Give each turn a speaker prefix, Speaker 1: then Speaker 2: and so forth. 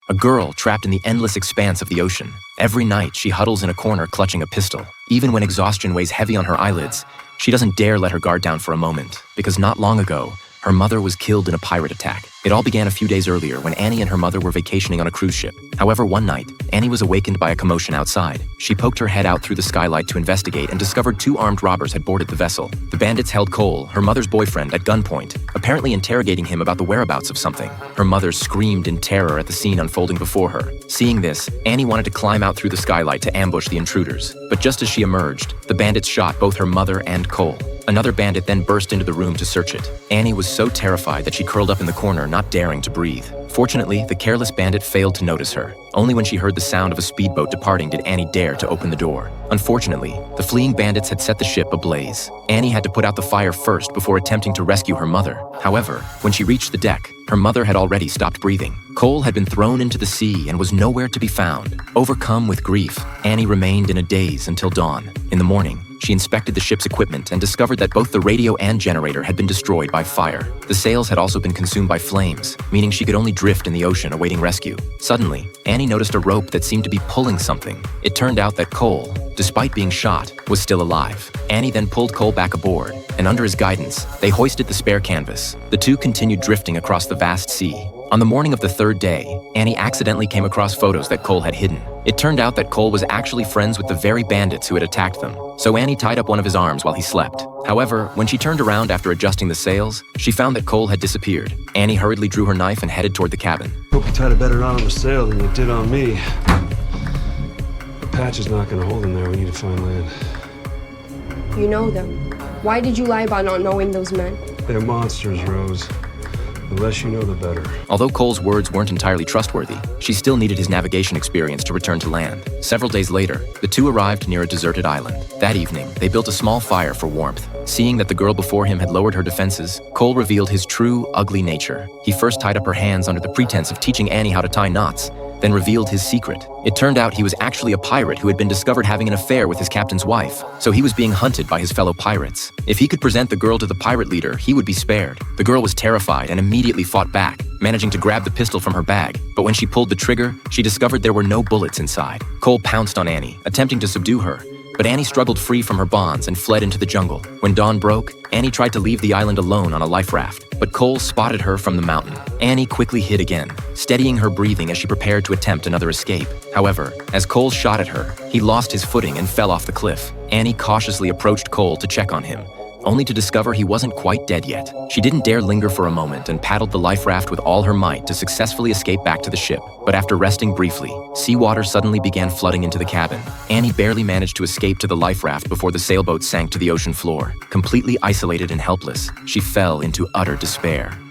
Speaker 1: a girl trapped in the endless expanse of the ocean. Every night, she huddles in a corner clutching a pistol. Even when exhaustion weighs heavy on her eyelids, she doesn't dare let her guard down for a moment, because not long ago, her mother was killed in a pirate attack. It all began a few days earlier when Annie and her mother were vacationing on a cruise ship. However, one night, Annie was awakened by a commotion outside. She poked her head out through the skylight to investigate and discovered 2 armed robbers had boarded the vessel. The bandits held Cole, her mother's boyfriend, at gunpoint, apparently interrogating him about the whereabouts of something. Her mother screamed in terror at the scene unfolding before her. Seeing this, Annie wanted to climb out through the skylight to ambush the intruders. But just as she emerged, the bandits shot both her mother and Cole. Another bandit then burst into the room to search it. Annie was so terrified that she curled up in the corner, not daring to breathe. Fortunately, the careless bandit failed to notice her. Only when she heard the sound of a speedboat departing did Annie dare to open the door. Unfortunately, the fleeing bandits had set the ship ablaze. Annie had to put out the fire first before attempting to rescue her mother. However, when she reached the deck, her mother had already stopped breathing. Cole had been thrown into the sea and was nowhere to be found. Overcome with grief, Annie remained in a daze until dawn. In the morning, she inspected the ship's equipment and discovered that both the radio and generator had been destroyed by fire. The sails had also been consumed by flames, meaning she could only drift in the ocean awaiting rescue. Suddenly, Annie noticed a rope that seemed to be pulling something. It turned out that Cole, despite being shot, was still alive. Annie then pulled Cole back aboard, and under his guidance, they hoisted the spare canvas. The two continued drifting across the vast sea. On the morning of the 3rd day, Annie accidentally came across photos that Cole had hidden. It turned out that Cole was actually friends with the very bandits who had attacked them, so Annie tied up one of his arms while he slept. However, when she turned around after adjusting the sails, she found that Cole had disappeared. Annie hurriedly drew her knife and headed toward the cabin.
Speaker 2: Hope you tied a better knot on the sail than you did on me. The patch is not going to hold in there. We need to find land.
Speaker 3: You know them. Why did you lie about not knowing those men?
Speaker 2: They're monsters, Rose. The less you know, the better.
Speaker 1: Although Cole's words weren't entirely trustworthy, she still needed his navigation experience to return to land. Several days later, the two arrived near a deserted island. That evening, they built a small fire for warmth. Seeing that the girl before him had lowered her defenses, Cole revealed his true, ugly nature. He first tied up her hands under the pretense of teaching Annie how to tie knots, then revealed his secret. It turned out he was actually a pirate who had been discovered having an affair with his captain's wife, so he was being hunted by his fellow pirates. If he could present the girl to the pirate leader, he would be spared. The girl was terrified and immediately fought back, managing to grab the pistol from her bag. But when she pulled the trigger, she discovered there were no bullets inside. Cole pounced on Annie, attempting to subdue her, but Annie struggled free from her bonds and fled into the jungle. When dawn broke, Annie tried to leave the island alone on a life raft, but Cole spotted her from the mountain. Annie quickly hid again, steadying her breathing as she prepared to attempt another escape. However, as Cole shot at her, he lost his footing and fell off the cliff. Annie cautiously approached Cole to check on him, only to discover he wasn't quite dead yet. She didn't dare linger for a moment and paddled the life raft with all her might to successfully escape back to the ship. But after resting briefly, seawater suddenly began flooding into the cabin. Annie barely managed to escape to the life raft before the sailboat sank to the ocean floor. Completely isolated and helpless, she fell into utter despair.